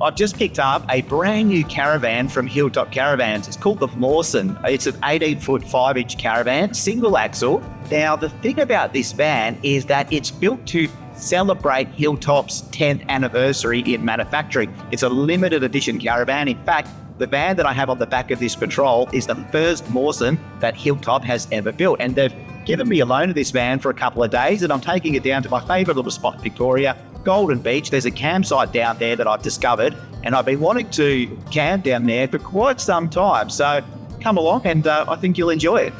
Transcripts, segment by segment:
I've just picked up a brand new caravan from Hilltop Caravans. It's called the Mawson. It's an 18-foot 5-inch caravan, single axle. Now, the thing about this van is that it's built to celebrate Hilltop's 10th anniversary in manufacturing. It's a limited edition caravan. In fact, the van that I have on the back of this patrol is the first Morrison that Hilltop has ever built. And they've given me a loan of this van for a couple of days, and I'm taking it down to my favourite little spot in Victoria, Golden Beach. There's a campsite down there that I've discovered, and I've been wanting to camp down there for quite some time. So come along, and I think you'll enjoy it.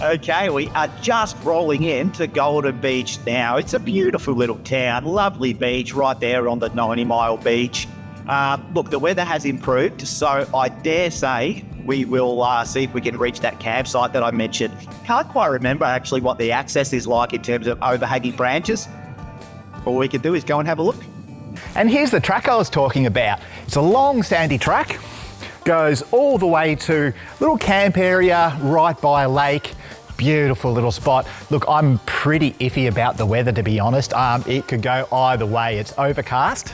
Okay, we are just rolling into Golden Beach now. It's a beautiful little town, lovely beach right there on the 90-mile beach. Look, the weather has improved, so I dare say we will see if we can reach that campsite that I mentioned. Can't quite remember actually what the access is like in terms of overhanging branches. All we can do is go and have a look. And here's the track I was talking about. It's a long sandy track, goes all the way to a little camp area right by a lake. Beautiful little spot. Look, I'm pretty iffy about the weather, to be honest. It could go either way. It's overcast,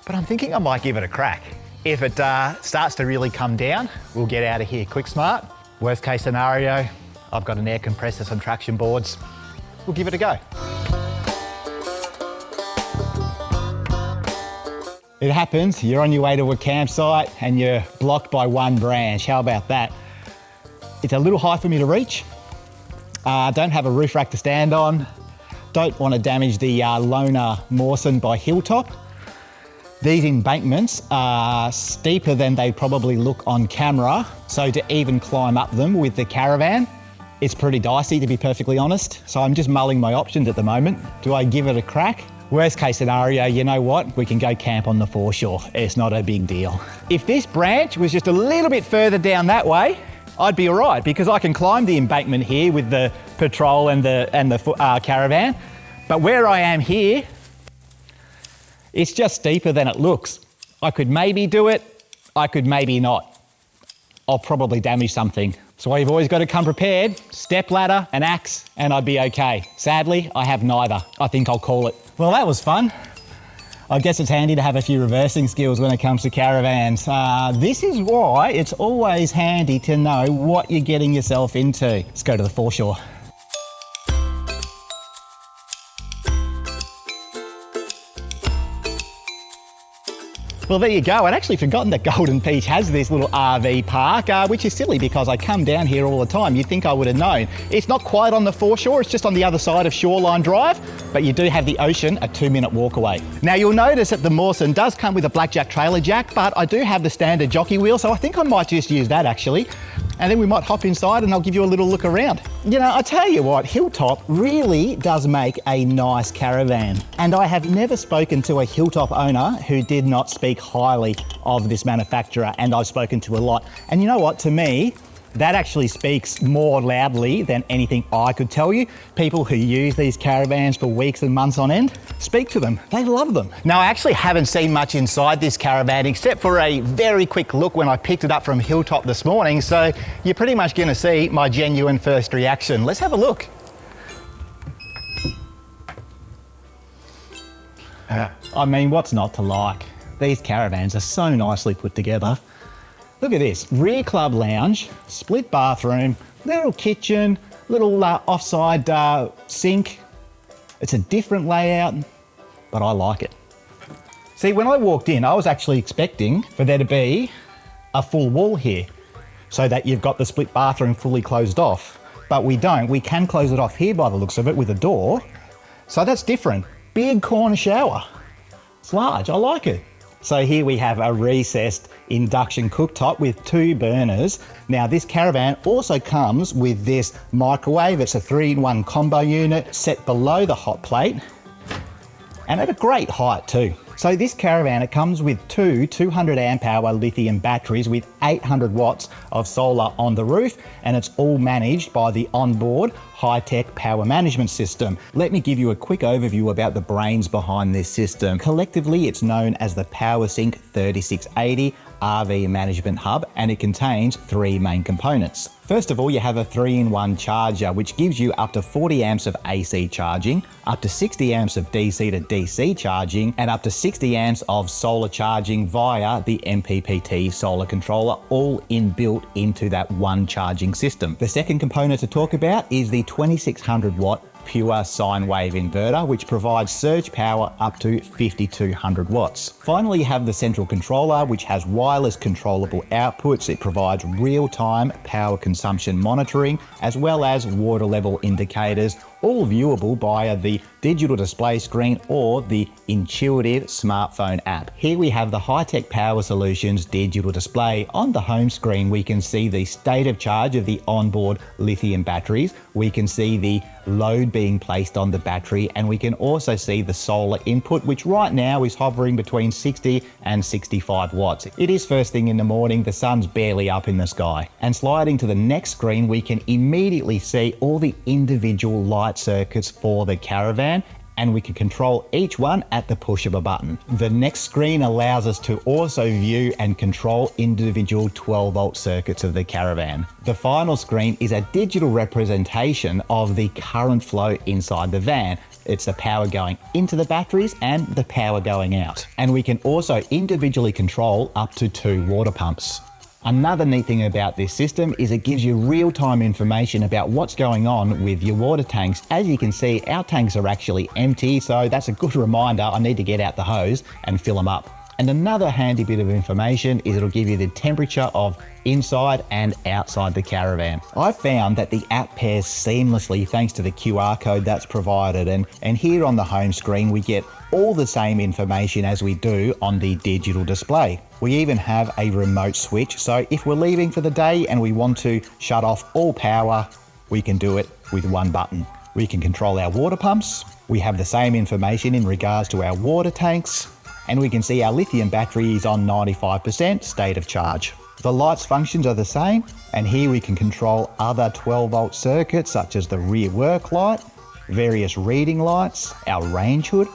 but I'm thinking I might give it a crack. If it starts to really come down, we'll get out of here quick smart. Worst case scenario, I've got an air compressor, some traction boards. We'll give it a go. It happens, you're on your way to a campsite and you're blocked by one branch. How about that? It's a little high for me to reach. Don't have a roof rack to stand on. Don't want to damage the loaner Morrison by Hilltop. These embankments are steeper than they probably look on camera. So to even climb up them with the caravan, it's pretty dicey, to be perfectly honest. So I'm just mulling my options at the moment. Do I give it a crack? Worst case scenario, you know what? We can go camp on the foreshore. It's not a big deal. If this branch was just a little bit further down that way, I'd be all right, because I can climb the embankment here with the patrol and the caravan. But where I am here, it's just steeper than it looks. I could maybe do it, I could maybe not. I'll probably damage something. So you've always got to come prepared, step ladder, an axe, and I'd be okay. Sadly, I have neither. I think I'll call it. Well, that was fun. I guess it's handy to have a few reversing skills when it comes to caravans. This is why it's always handy to know what you're getting yourself into. Let's go to the foreshore. Well, there you go. I'd actually forgotten that Golden Beach has this little RV park, which is silly because I come down here all the time. You'd think I would have known. It's not quite on the foreshore, it's just on the other side of Shoreline Drive, but you do have the ocean a 2-minute walk away. Now, you'll notice that the Morrison does come with a blackjack trailer jack, but I do have the standard jockey wheel, so I think I might just use that actually. And then we might hop inside and I'll give you a little look around. You know, I tell you what, Hilltop really does make a nice caravan. And I have never spoken to a Hilltop owner who did not speak highly of this manufacturer, and I've spoken to a lot. And you know what, to me, that actually speaks more loudly than anything I could tell you. People who use these caravans for weeks and months on end, speak to them, they love them. Now, I actually haven't seen much inside this caravan except for a very quick look when I picked it up from Hilltop this morning, so you're pretty much gonna see my genuine first reaction. Let's have a look. I mean, what's not to like? These caravans are so nicely put together. Look at this, rear club lounge, split bathroom, little kitchen, little offside sink. It's a different layout, but I like it. See, when I walked in, I was actually expecting for there to be a full wall here so that you've got the split bathroom fully closed off, but we don't. We can close it off here by the looks of it with a door. So that's different. Big corner shower. It's large, I like it. So here we have a recessed induction cooktop with 2 burners. Now, this caravan also comes with this microwave. It's a 3-in-1 combo unit set below the hot plate and at a great height too. So this caravan, it comes with 2 200 amp hour lithium batteries with 800 watts of solar on the roof, and it's all managed by the onboard high-tech power management system. Let me give you a quick overview about the brains behind this system. Collectively, it's known as the PowerSync 3680 RV management hub, and it contains 3 main components. First of all, you have a 3-in-1 charger, which gives you up to 40 amps of AC charging, up to 60 amps of DC to DC charging, and up to 60 amps of solar charging via the MPPT solar controller, all inbuilt into that one charging system. The second component to talk about is the 2600 watt pure sine wave inverter, which provides surge power up to 5200 watts. Finally, you have the central controller, which has wireless controllable outputs. It provides real-time power consumption monitoring, as well as water level indicators, all viewable via the digital display screen or the intuitive smartphone app. Here we have the High-Tech Power Solutions digital display. On the home screen, we can see the state of charge of the onboard lithium batteries. We can see the load being placed on the battery, and we can also see the solar input, which right now is hovering between 60 and 65 watts. It is first thing in the morning, the sun's barely up in the sky. And sliding to the next screen, we can immediately see all the individual light circuits for the caravan, and we can control each one at the push of a button. The next screen allows us to also view and control individual 12-volt circuits of the caravan. The final screen is a digital representation of the current flow inside the van. It's the power going into the batteries and the power going out. And we can also individually control up to 2 water pumps. Another neat thing about this system is it gives you real-time information about what's going on with your water tanks. As you can see, our tanks are actually empty, so that's a good reminder I need to get out the hose and fill them up. And another handy bit of information is it'll give you the temperature of inside and outside the caravan. I've found that the app pairs seamlessly thanks to the QR code that's provided, and here on the home screen we get all the same information as we do on the digital display. We even have a remote switch, so if we're leaving for the day and we want to shut off all power, we can do it with one button. We can control our water pumps, we have the same information in regards to our water tanks, and we can see our lithium battery is on 95% state of charge. The lights functions are the same, and here we can control other 12-volt circuits such as the rear work light, various reading lights, our range hood,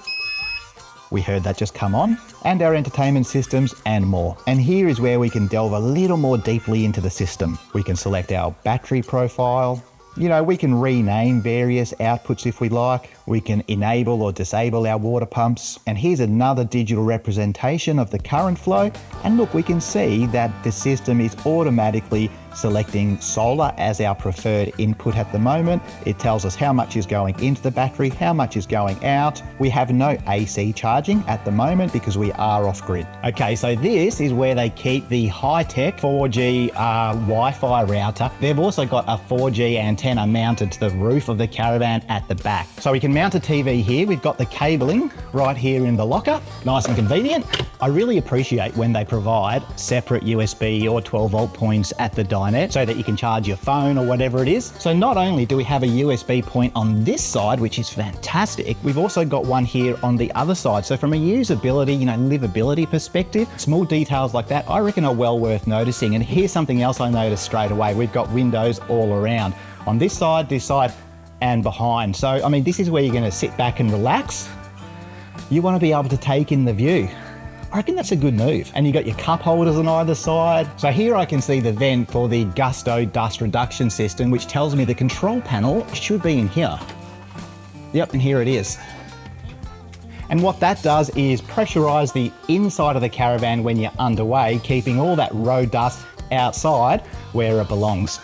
we heard that just come on, and our entertainment systems and more. And here is where we can delve a little more deeply into the system. We can select our battery profile. We can rename various outputs if we like. We can enable or disable our water pumps. And here's another digital representation of the current flow. And look, we can see that the system is automatically selecting solar as our preferred input at the moment. It tells us how much is going into the battery, how much is going out. We have no AC charging at the moment because we are off grid. Okay, so this is where they keep the high-tech 4G Wi-Fi router. They've also got a 4G antenna mounted to the roof of the caravan at the back. So we can mount a TV here. We've got the cabling right here in the locker. Nice and convenient. I really appreciate when they provide separate USB or 12-volt points at the dinette so that you can charge your phone or whatever it is. So not only do we have a USB point on this side, which is fantastic, we've also got one here on the other side. So from a usability, livability perspective, small details like that, I reckon are well worth noticing. And here's something else I noticed straight away. We've got windows all around. On this side, and behind. So, this is where you're gonna sit back and relax. You wanna be able to take in the view. I reckon that's a good move. And you got your cup holders on either side. So here I can see the vent for the Gusto dust reduction system, which tells me the control panel should be in here. Yep, and here it is. And what that does is pressurize the inside of the caravan when you're underway, keeping all that road dust outside where it belongs.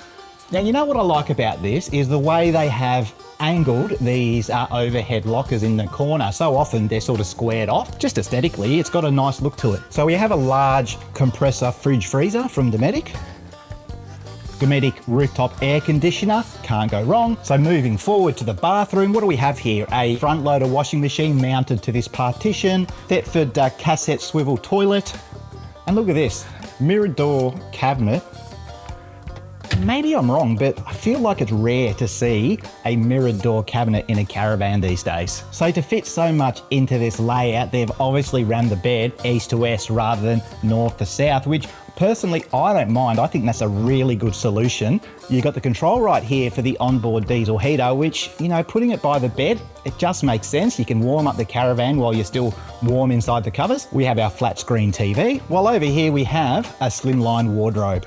Now, you know what I like about this is the way they have angled these overhead lockers in the corner. So often they're sort of squared off. Just aesthetically, it's got a nice look to it. So we have a large compressor fridge freezer from Dometic. Dometic rooftop air conditioner, can't go wrong. So moving forward to the bathroom, what do we have here? A front loader washing machine mounted to this partition, Thetford cassette swivel toilet. And look at this, mirrored door cabinet. Maybe I'm wrong, but I feel like it's rare to see a mirrored door cabinet in a caravan these days. So to fit so much into this layout, they've obviously ran the bed east to west rather than north to south, which Personally, I don't mind. I think that's a really good solution. You've got the control right here for the onboard diesel heater, which, you know, putting it by the bed, it just makes sense. You can warm up the caravan while you're still warm inside the covers. We have our flat screen TV, while over here we have a slimline wardrobe.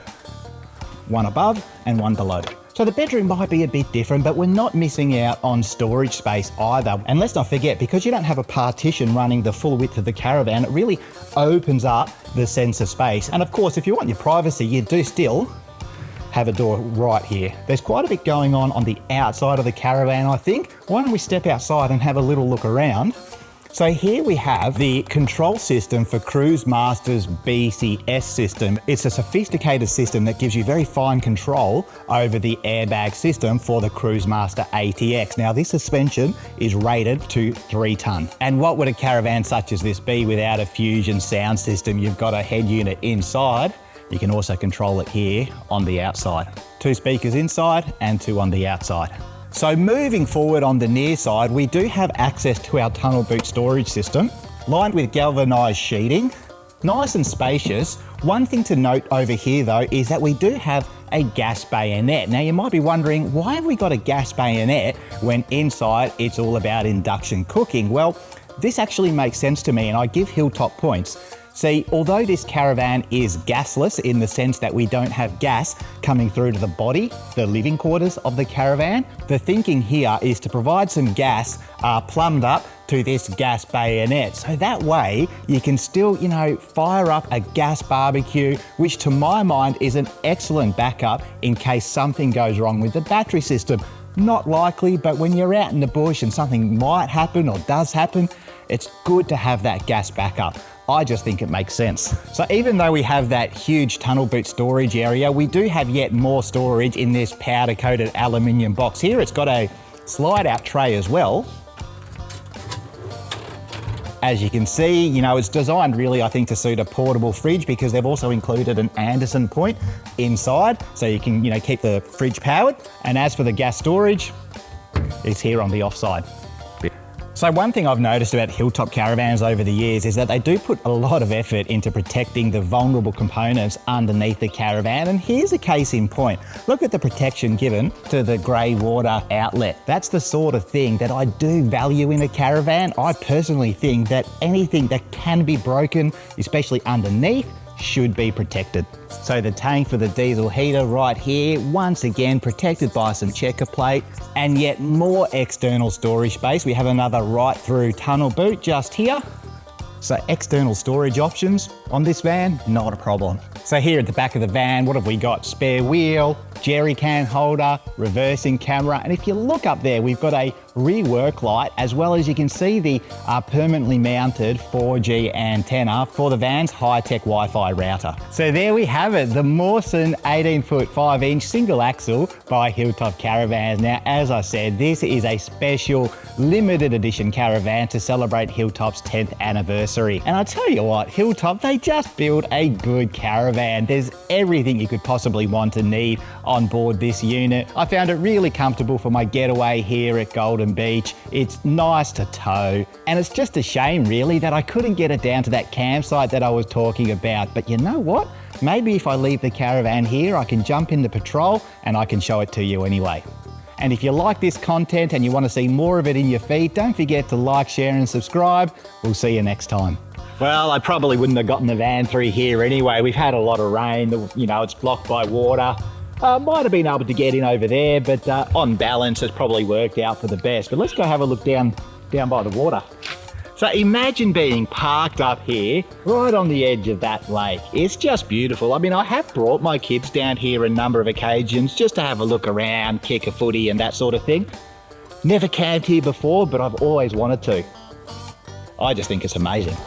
One above and one below. So the bedroom might be a bit different, but we're not missing out on storage space either. And let's not forget, because you don't have a partition running the full width of the caravan, it really opens up the sense of space. And of course, if you want your privacy, you do still have a door right here. There's quite a bit going on the outside of the caravan, I think. Why don't we step outside and have a little look around? So here we have the control system for Cruise Master's BCS system. It's a sophisticated system that gives you very fine control over the airbag system for the Cruise Master ATX. Now this suspension is rated to 3 ton. And what would a caravan such as this be without a Fusion sound system? You've got a head unit inside. You can also control it here on the outside. 2 speakers inside and 2 on the outside. So moving forward on the near side, we do have access to our tunnel boot storage system, lined with galvanised sheeting, nice and spacious. One thing to note over here though is that we do have a gas bayonet. Now you might be wondering, why have we got a gas bayonet when inside it's all about induction cooking? Well, this actually makes sense to me and I give Hilltop points. See, although this caravan is gasless in the sense that we don't have gas coming through to the body, the living quarters of the caravan, the thinking here is to provide some gas plumbed up to this gas bayonet. So that way you can still, you know, fire up a gas barbecue, which to my mind is an excellent backup in case something goes wrong with the battery system. Not likely, but when you're out in the bush and something might happen or does happen, it's good to have that gas backup. I just think it makes sense. So even though we have that huge tunnel boot storage area, we do have yet more storage in this powder coated aluminium box here. It's got a slide out tray as well. As you can see, you know, it's designed really, I think, to suit a portable fridge because they've also included an Anderson point inside so you can, you know, keep the fridge powered. And as for the gas storage, it's here on the offside. So one thing I've noticed about Hilltop Caravans over the years is that they do put a lot of effort into protecting the vulnerable components underneath the caravan. And here's a case in point. Look at the protection given to the grey water outlet. That's the sort of thing that I do value in a caravan. I personally think that anything that can be broken, especially underneath, should be protected. So the tank for the diesel heater right here, once again protected by some checker plate, and yet more external storage space. We have another right through tunnel boot just here. So external storage options on this van, not a problem. So here at the back of the van, what have we got? Spare wheel, jerry can holder, reversing camera, and if you look up there, we've got a rear work light, as well as you can see the permanently mounted 4G antenna for the van's high-tech Wi-Fi router. So there we have it, the Mawson 18-foot 5-inch single axle by Hilltop Caravans. Now, as I said, this is a special limited edition caravan to celebrate Hilltop's 10th anniversary. And I tell you what, Hilltop, they just build a good caravan. There's everything you could possibly want and need on board this unit. I found it really comfortable for my getaway here at Golden Beach. It's nice to tow, and it's just a shame really that I couldn't get it down to that campsite that I was talking about. But you know what? Maybe if I leave the caravan here, I can jump into patrol and I can show it to you anyway. And if you like this content and you want to see more of it in your feed, don't forget to like, share and subscribe. We'll see you next time. Well, I probably wouldn't have gotten the van through here anyway. We've had a lot of rain, you know, it's blocked by water. Might have been able to get in over there, but on balance, it's probably worked out for the best. But let's go have a look down by the water. So imagine being parked up here, right on the edge of that lake. It's just beautiful. I mean, I have brought my kids down here a number of occasions just to have a look around, kick a footy and that sort of thing. Never camped here before, but I've always wanted to. I just think it's amazing.